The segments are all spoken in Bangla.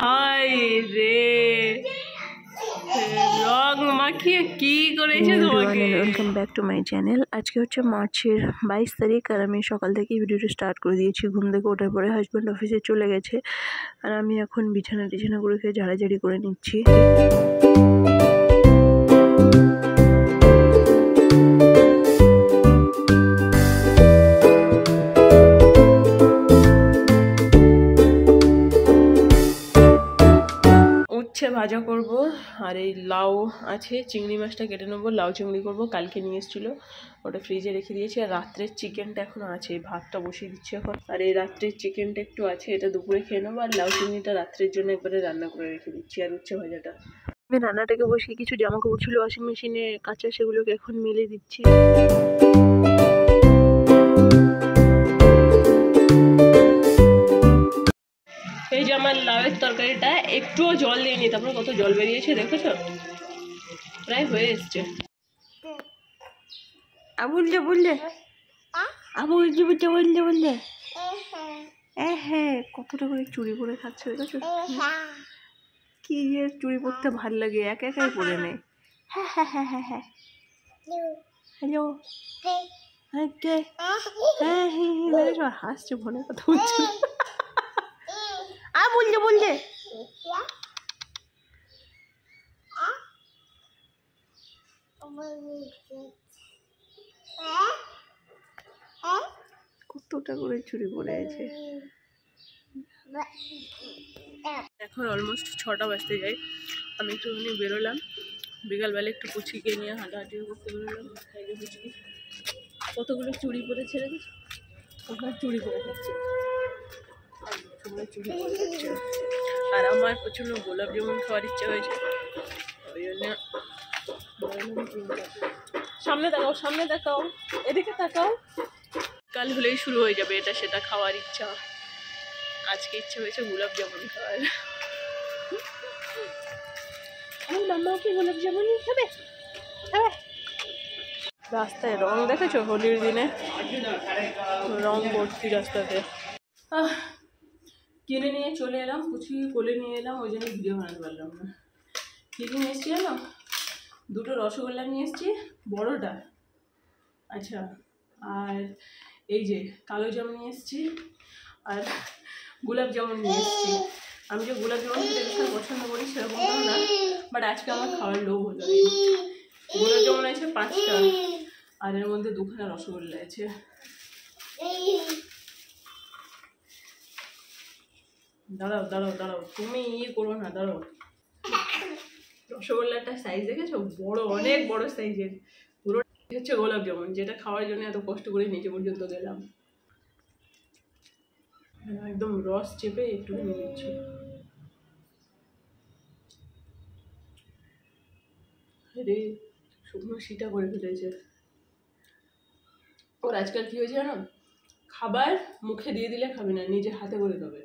হাই রে রং মাখিয়ে কি করেছে তোমাকে। Welcome back to my channel. আজকে হচ্ছে মার্চের 22 তারিখ আর আমি সকাল থেকে ভিডিওটা স্টার্ট করে দিয়েছি। ঘুম থেকে ওঠার পরে হাজব্যান্ড অফিসে চলে গেছে আর আমি এখন বিছানাগুলোকে ঝাড়াঝাড়ি করে নিচ্ছি। ভাজা করব আর এই লাউ আছে, চিংড়ি মাছটা কেটে নেবো, লাউ চিংড়ি করব। কালকে নিয়ে এসেছিল, ওটা ফ্রিজে রেখে দিয়েছি। আর রাত্রের চিকেনটা এখনো আছে, ভাতটা বসিয়ে দিচ্ছি এখন। আর এই রাত্রের চিকেনটা একটু আছে, এটা দুপুরে খেয়ে নেবো। আর লাউ চিংড়িটা রাত্রের জন্য একবারে রান্না করে রেখে দিচ্ছি। আর উচ্ছে ভাজাটা আমি রান্নাটাকে বসিয়ে কিছু জামা কাপড় ছিল ওয়াশিং মেশিনে কাঁচা, সেগুলোকে এখন মেলে দিচ্ছি। এই যে আমার লাউয়ের তরকারিটা একটুও জল দিইনি, তারপরে কত জল বেরিয়েছে দেখেছো, প্রায় হয়ে এসছে। হ্যাঁ কতটা করে চুড়ি পরে খাচ্ছে দেখেছো, কি যে চুড়ি পরতে ভাল লাগে, একা একাই পরে নেয়। হ্যালো হ্যাঁ হাসছে, ফোনে কথা বলছে। বলছে কতটা করে চুরি পড়ে আছে। এখন অলমোস্ট 6টা বাজতে যায়। আমি একটুখানি বেরোলাম, বিকালবেলা একটু পুচকিকে নিয়ে হাঁটাহাঁটি করতে বেরোলাম। পুচকি কতগুলো চুড়ি পরেছে দেখেছো, ওখানে চুড়ি পরে থাকছে, চুড়ি পরে থাকছে। আর আমার প্রচণ্ড গোলাপ জামুন খাওয়ার ইচ্ছা হয়েছে, ওই জন্য সামনে দেখাও এদিকে তাকাও। কাল হলেই শুরু হয়ে যাবে এটা সেটা খাওয়ার ইচ্ছা। আজকে ইচ্ছা হয়েছে গোলাপ জামুন খাওয়ার। মাম্মা কি গোলাপ জামুন খাবে? রাস্তায় রং দেখেছো, হোলির দিনে রং ভর্তি রাস্তাতে। কিনে নিয়ে চলে এলাম, কুচি কোলে নিয়ে এলাম, ওই জন্য ভিডিও বানাতে পারলাম না। কি নিয়ে এসছি জানো, 2টো রসগোল্লা নিয়ে এসছি, বড়টা আচ্ছা। আর এই যে কালো জামুন নিয়ে এসছি, আর গোলাপ জামুন নিয়ে এসছি। আমি যে গোলাপ জামুন খেতে ভীষণ পছন্দ করি সেরকম না, বাট আজকে আমার খাওয়ার লোভ হলো। গোলাপ জামুন আছে 5টা, আর এর মধ্যে 2খানা রসগোল্লা আছে। দাঁড়াও তুমি করো না, দাঁড়াও। রসগোল্লাটার সাইজ দেখেছো, বড়, অনেক বড় সাইজের। পুরো হচ্ছে গোলাপ জামুন, যেটা খাওয়ার জন্য এত কষ্ট করে নিচে পর্যন্ত গেলাম। একদম রস চেপে একটু নিয়ে নিচ্ছি। রে শুকনো সিটা করে ফেলেছে ওর। আজকাল কি হয়েছে জানো, খাবার মুখে দিয়ে দিলে খাবে না, নিজে হাতে করে দেবে।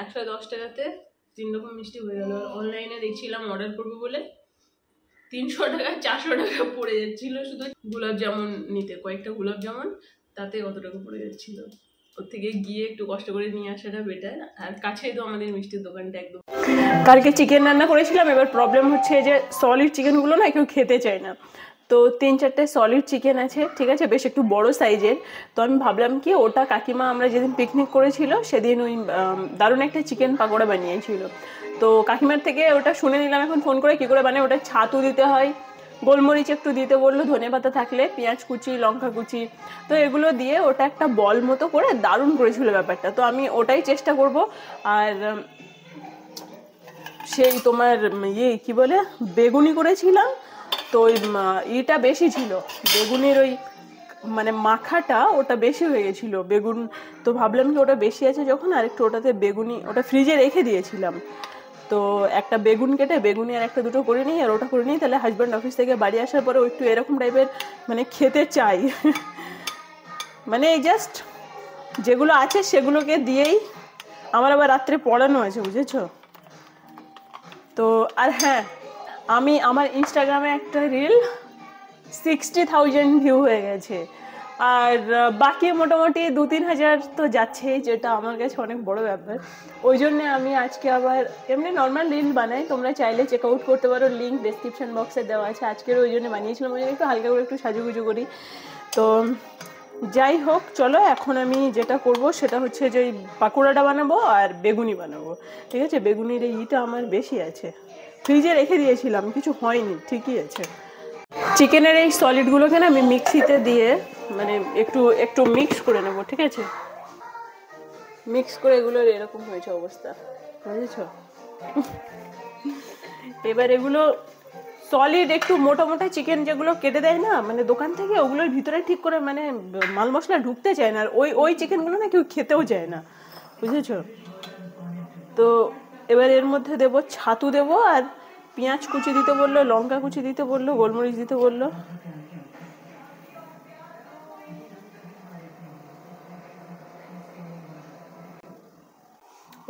একশো 10 টাকাতে 3 রকম মিষ্টি হয়ে গেল। অনলাইনে দেখছিলাম অর্ডার করবো বলে 300 টাকা 400 টাকা পড়ে যাচ্ছিল শুধু গোলাপ জামুন নিতে। কয়েকটা গোলাপ জামুন তাতে কত টাকা পড়ে যাচ্ছিল। ওর থেকে গিয়ে একটু কষ্ট করে নিয়ে আসাটা বেটার। আর কাছেই তো আমাদের মিষ্টির দোকানটা একদম। কালকে চিকেন রান্না করেছিলাম, এবার প্রবলেম হচ্ছে যে সলিড চিকেনগুলো না কেউ খেতে চায় না। তো 3-4টে সলিড চিকেন আছে, ঠিক আছে, বেশ একটু বড় সাইজের। তো আমি ভাবলাম কি ওটা কাকিমা আমরা যেদিন পিকনিক করেছিল সেদিন ওই দারুণ একটা চিকেন পাকোড়া বানিয়েছিল। তো কাকিমার থেকে ওটা শুনে নিলাম এখন ফোন করে কী করে বানায়। ওটা ছাতু দিতে হয়, গোলমরিচ একটু দিতে বললো, ধনেপাতা থাকলে, পেঁয়াজ কুচি, লঙ্কা কুচি, তো এগুলো দিয়ে ওটা একটা বল মতো করে দারুণ করেছিল ব্যাপারটা। তো আমি ওটাই চেষ্টা করব। আর সেই তোমার কি বলে বেগুনি করেছিলাম, তো ওই ইটা বেশি ছিল, বেগুনের ওই মানে মাখাটা ওটা বেশি হয়ে গেছিলো বেগুন। তো ভাবলাম কি ওটা বেশি আছে যখন আরেকটু ওটাতে বেগুনি, ওটা ফ্রিজে রেখে দিয়েছিলাম। তো একটা বেগুন কেটে বেগুনি আর 1-2 করে নিই, আর ওটা করে নিই, তাহলে হাজব্যান্ড অফিস থেকে বাড়ি আসার পরে একটু এরকম টাইপের মানে খেতে চাই। মানে এই জাস্ট যেগুলো আছে সেগুলোকে দিয়েই আমার আবার রাত্রে পড়ানো আছে, বুঝেছো তো। আর হ্যাঁ, আমার ইনস্টাগ্রামে একটা রিল 60,000 ভিউ হয়ে গেছে, আর বাকি মোটামুটি 2-3 হাজার তো যাচ্ছেই, যেটা আমার কাছে অনেক বড় ব্যাপার। ওই জন্যে আমি আজকে আবার এমনি নর্মাল রিল বানাই, তোমরা চাইলে চেক আউট করতে পারো, লিঙ্ক ডেসক্রিপশন বক্সে দেওয়া আছে। আজকের ওই জন্য বানিয়েছিলাম, ওই জন্য একটু হালকা করে একটু সাজুগুজু করি। তো যাই হোক, চলো এখন আমি যেটা করব সেটা হচ্ছে যে পাকোড়াটা বানাবো আর বেগুনি বানাবো, ঠিক আছে? বেগুনির এই ইটা আমার বেশি আছে, ফ্রিজে রেখে দিয়েছিলাম, কিছু হয়নি, ঠিকই আছে। চিকেনের এই সলিডগুলোকে না আমি মিক্সিতে দিয়ে মানে একটু মিক্স করে নেব, ঠিক আছে? মিক্স করে এগুলোর এরকম হয়েছে অবস্থা, বুঝেছ? এবার এগুলো সলিড একটু মোটা মোটা চিকেন যেগুলো কেটে দেয় না মানে দোকান থেকে, ওগুলোর ভিতরে ঠিক করে মানে মাল মশলা ঢুকতে চায় না, আর ওই চিকেনগুলো না কেউ খেতেও চায় না, বুঝেছ? তো এবার এর মধ্যে দেবো ছাতু, দেবো আর পেঁয়াজ কুচি দিতে বললো, লঙ্কা কুচি দিতে বললো, গোলমরিচ দিতে বললো।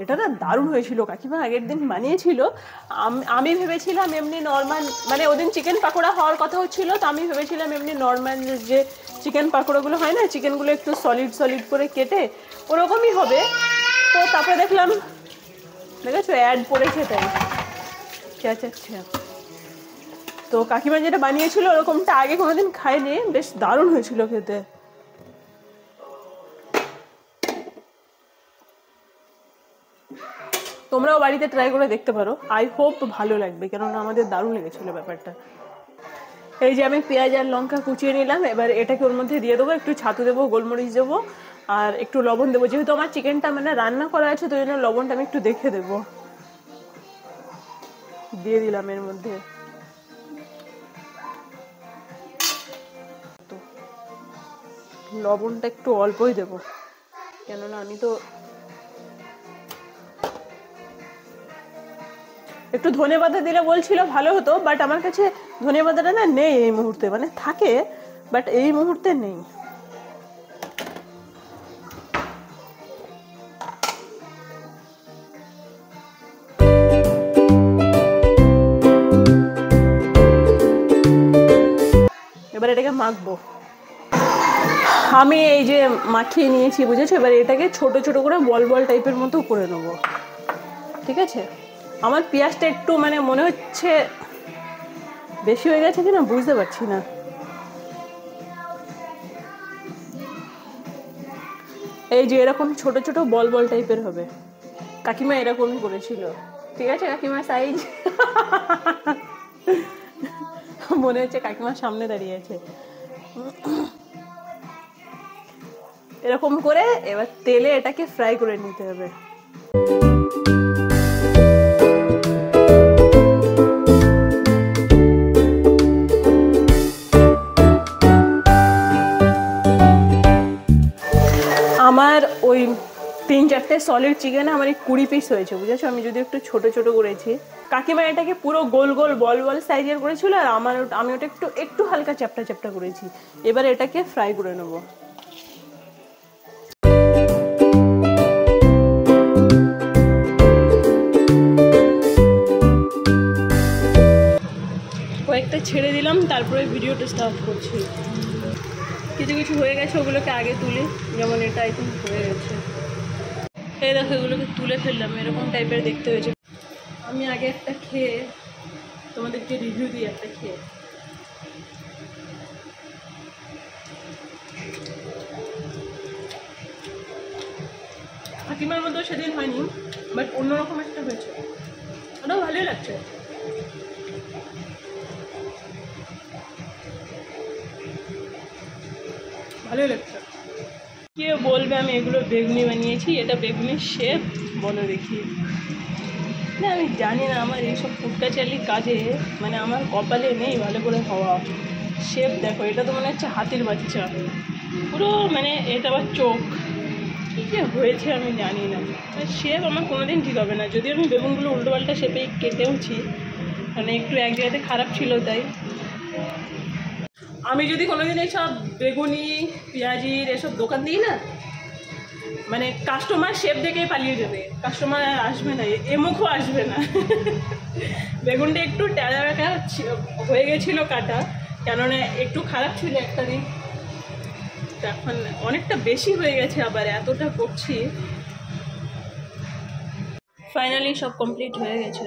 এটা না দারুণ হয়েছিল, কাকিমা আগের দিন বানিয়েছিল। আমি ভেবেছিলাম এমনি নর্মাল, মানে ওদিন চিকেন পাকোড়া হওয়ার কথা হচ্ছিল, তো আমি ভেবেছিলাম এমনি নর্মাল যে চিকেন পাকোড়াগুলো হয় না, চিকেনগুলো একটু সলিড সলিড করে কেটে ওরকমই হবে। তো তারপরে দেখলাম, দেখেছো অ্যাড পড়েছে, তাই আচ্ছা। তো কাকিমা যেটা বানিয়েছিল ওরকমটা আগে কোনোদিন খাইনি, বেশ দারুণ হয়েছিল খেতে। তোমরাও বাড়িতে ট্রাই করে দেখতে পারো, আই হোপ ভালো লাগবে, কেননা আমাদের দারুণ লেগেছিল ব্যাপারটা। এই যে আমি পেঁয়াজ আর লঙ্কা কুচিয়ে নিলাম, এবার এটাকে ওর মধ্যে দিয়ে দেবো, একটু ছাতু দেবো, গোলমরিচ দেবো আর একটু লবণ দেবো। যেহেতু আমার চিকেনটা মানে রান্না করা আছে, তো ওই জন্য লবণটা আমি একটু দেখে দেবো। দিয়ে দিলাম এর মধ্যে। লবণটা একটু অল্পই দেবো, কেননা আমি তো একটু ধনেপাতা দিলে বলছিল ভালো হতো, বাট আমার কাছে ধনেপাতাটা না নেই এই মুহূর্তে, মানে থাকে বাট এই মুহূর্তে নেই। এবার এটাকে মাখবো। আমি এই যে মাখিয়ে নিয়েছি, বুঝেছো? এবার এটাকে ছোট ছোট করে বল বল টাইপের মতো করে নেবো, ঠিক আছে? আমার পেঁয়াজটা একটু মানে মনে হচ্ছে বেশি হয়ে গেছে কিনা বুঝতে পারছি না। এই যে এরকম ছোট ছোট বল বল টাইপের হবে, কাকিমা এরকমই করেছিল, ঠিক আছে? কাকিমা সাইজ মনে হচ্ছে কাকিমার সামনে দাঁড়িয়ে আছে। এরকম করে এবার তেলে এটাকে ফ্রাই করে নিতে হবে। আমার ওই 3-4টে সলিড চিকেনে আমার 20 পিস হয়েছে, বুঝেছো? আমি যদি একটু ছোট ছোট করেছি, কাকিমা এটাকে পুরো গোল গোল বল বল সাইজের করেছিল, আর আমি ওটা একটু হালকা চ্যাপটা চ্যাপটা করেছি। এবার এটাকে ফ্রাই করে নেবো। কয়েকটা ছেড়ে দিলাম, তারপরে ভিডিওটা স্টার্ট করছি। কিছু কিছু হয়ে গেছে, ওগুলোকে আগে তুলি, যেমন এটা আই থিঙ্ক হয়ে গেছে। এই দেখো, এগুলোকে তুলে ফেললাম, এরকম টাইপের দেখতে হয়েছে। আমি আগে একটা খেয়ে তোমাদেরকে রিভিউ দিই, একটা খেয়ে। কাকিমার মতো সেদিন হয়নি, বাট অন্যরকম একটা হয়েছে, ওটাও ভালোই লাগছে। ভালোই লাগছে। কে বলবে আমি এগুলো বেগুনি বানিয়েছি? এটা বেগুনির শেপ বলো দেখি। না আমি জানি না, আমার এইসব ফুটকাচালি কাজে মানে আমার কপালে নেই ভালো করে হওয়া। শেপ দেখো, এটা তো মনে হচ্ছে হাতির বাচ্চা পুরো, মানে এটা আবার চোখ, কী যে হয়েছে আমি জানি না। শেপ আমার কোনোদিন ঠিক হবে না, যদিও আমি বেগুনগুলো উল্টোপাল্টা শেপেই কেটেওছি, মানে একটু এক জায়গাতে খারাপ ছিল তাই। আমি যদি কোনোদিন এইসব বেগুনি পেঁয়াজির এসব দোকান দিই না, মানে কাস্টমার শেপ দেখেই পালিয়ে যাবে, কাস্টমার আর আসবে না, এমুখও আসবে না। বেগুনটা একটু টেরা বেঁকা হয়ে গেছিল কাটা, কেননা একটু খারাপ ছিল একটা দিন, এখন অনেকটা বেশি হয়ে গেছে, আবার এতটা করছি। ফাইনালি সব কমপ্লিট হয়ে গেছে।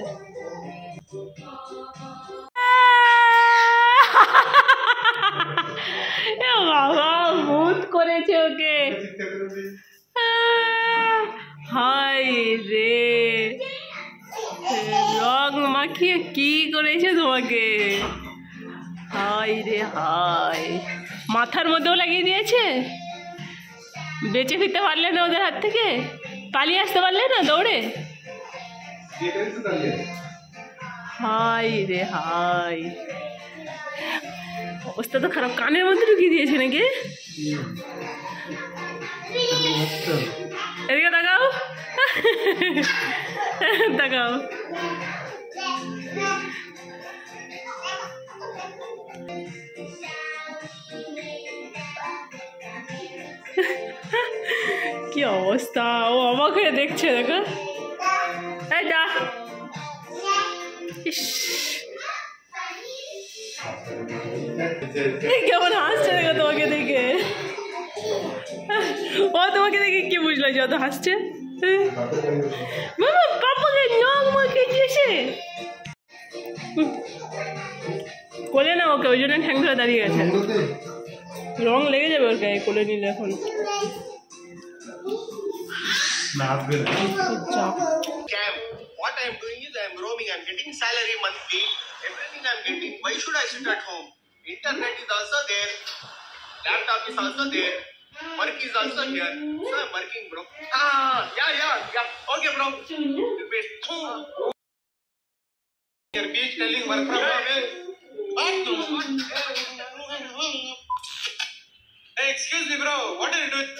বাবা ভূত করেছে ওকে, হায় রে, রং মাখিয়ে কি করেছে তোমাকে, হায় রে হায়, মাথার মধ্যেও লাগিয়ে দিয়েছে। বেঁচে ফিরতে পারলে না ওদের হাত থেকে, পালিয়ে আসতে পারলে না দৌড়ে, হায় রে হায়, অবস্থা তো খারাপ। কানের মধ্যে ঢুকিয়ে দিয়েছে নাকি? এদিকে তাকাও, তাকাও। কি অবস্থা, ও অবাক হয়ে দেখছে, দেখো। এইটা কেমন হাসছে দেখো তোমাকে দেখে, ও তোমাকে দেখে কি বুঝলো যত হাসছে? বাবা পাপাকে নখ মাকে দিয়েছে, কোলে না ওকে, ওই জন্য ঠ্যাং ধরে দাঁড়িয়ে গেছে। রং লেগে যাবে ওর গায়ে কোলে নিলে এখন। What I am doing is I am roaming. I am getting salary monthly. Everything I am getting. Why should I sit at home? Internet is also there. Laptop is also there. Work is also here. So I am working, bro. Yeah. Okay, bro. Your beach telling work from home. Hey, excuse me, bro. What are you doing?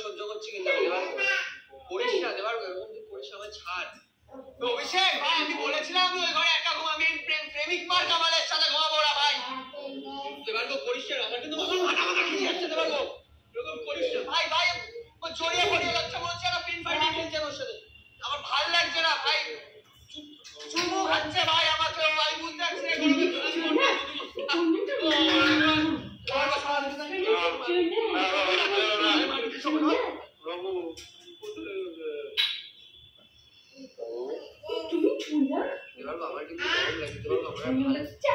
সহ্য করছি কিন্তু অভিষেক ভাই, আমি বলেছিলাম ওই ঘরে একা ঘুমাবি, প্রেমিক পার্ক আমাদের সাথে ঘুমাবো না ভাই। এবার তো করিস না, আমার কিন্তু মাথা খেয়ে যাচ্ছে। এবার এরকম করিস না ভাই, ভাই ও জড়িয়ে পড়িয়ে যাচ্ছে, মনে হচ্ছে না পিন ফাইটিং খেলছে ওর সাথে। আমার ভালো লাগছে না ভাই, চুমু খাচ্ছে ভাই আমাকে, ভাই বুঝতে পারছি এবার আমার কিন্তু গরম লাগছে।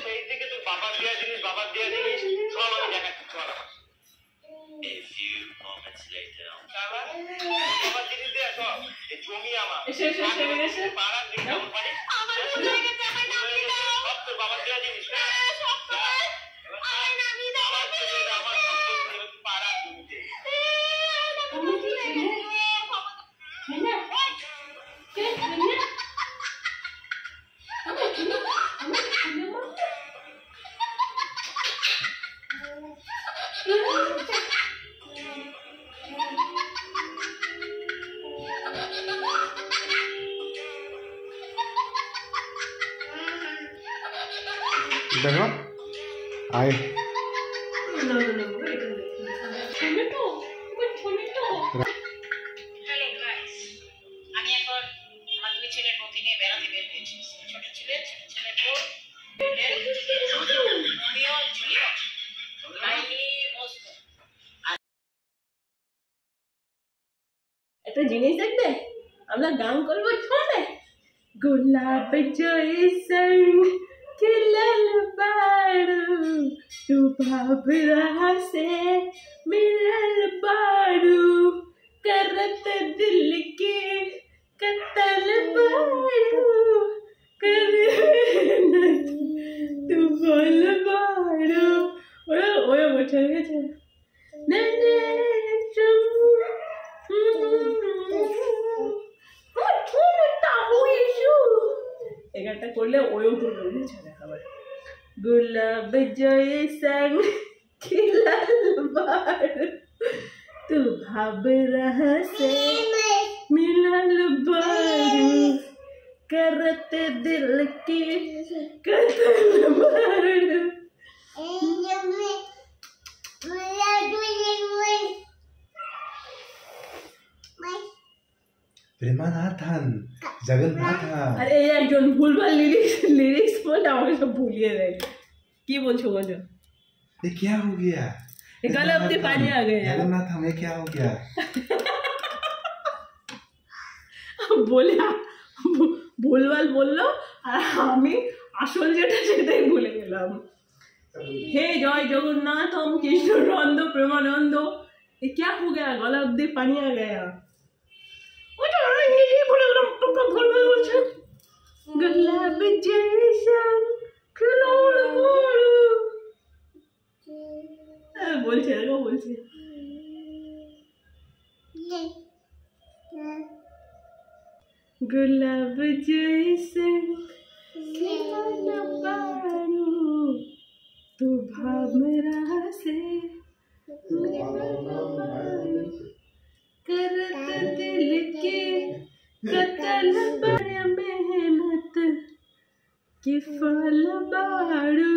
সেই থেকে তোর বাবার দেওয়া জিনিস সব আমি দেখাচ্ছি। বাবার জিনিস দেওয়া সব, এই জমি আমার পাড়ার দিকে সব তোর বাবার দেওয়া জিনিস, পাড়ার জমিতে। দেখো আয় আমি এখন আমার দুই ছেলের মধ্যে নিয়ে বেড়াতে বের হয়েছি। ছোট ছেলে একটা জিনিস দেখবে, আমরা গান করবো ছোটে, গোলাপ জয়সং खिलल बारू तू भावरा से मिलल बारू करत दिल के कतल बारू करे मेहनत तू फल बाड़ू ওরা ওরা বসে গেছে একটা করলে ওই উঠে গেছে খাবার गुलाब जैसन खिलल बाड़ तू भाव रहा से मिलल बारू करते दिल की कतल बारू প্রেমানাথন জগন্নাথন। আরে এই একজন ভুলভাল লিরিক্স বলে আমাকে সব ভুলিয়ে দেয়। কি বলছো বলো? ये क्या हो गया? गले अपने पानी आ गए। जगन्नाथ हमें क्या हो गया? বলে ভুলভাল বললো আর আমি আসল যেটা সেটাই ভুলে গেলাম। हे जय जगन्नाथ हम कृष्णानंद प्रेमानंद ये क्या हो गया? गला अब्दी पानी आ गया। गुलाब जैसा खिलौना बोलছে এরকম বলছে। गुलाब जैसे खिलौना बारू तू भाव मेरा से करत दिल के कतल बड़े मेहनत की फल बाड़ू।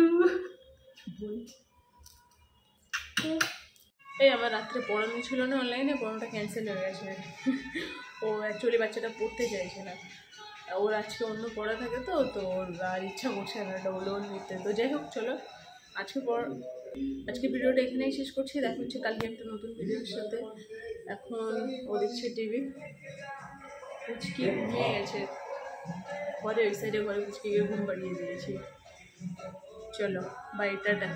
এই আমার রাত্রে পড়ানো ছিল না অনলাইনে, পড়ানোটা ক্যান্সেল হয়ে গেছে। ও অ্যাকচুয়ালি বাচ্চাটা পড়তে চাইছে না, ওর আজকে অন্য পড়া থাকে তো তো ওর আর ইচ্ছা করছে না ডবল নিতে। তো যাই হোক চলো আজকে ভিডিওটা এখানেই শেষ করছি। দেখা হচ্ছে কালকে একটা নতুন ভিডিওর সাথে। এখন ও দেখছে টিভি, পুচকি ঘুমিয়ে গেছে ঘরে, ওই সাইডে ঘরে পুচকিকে ঘুম পাড়িয়ে দিয়েছি। চলো বাই, টাটা।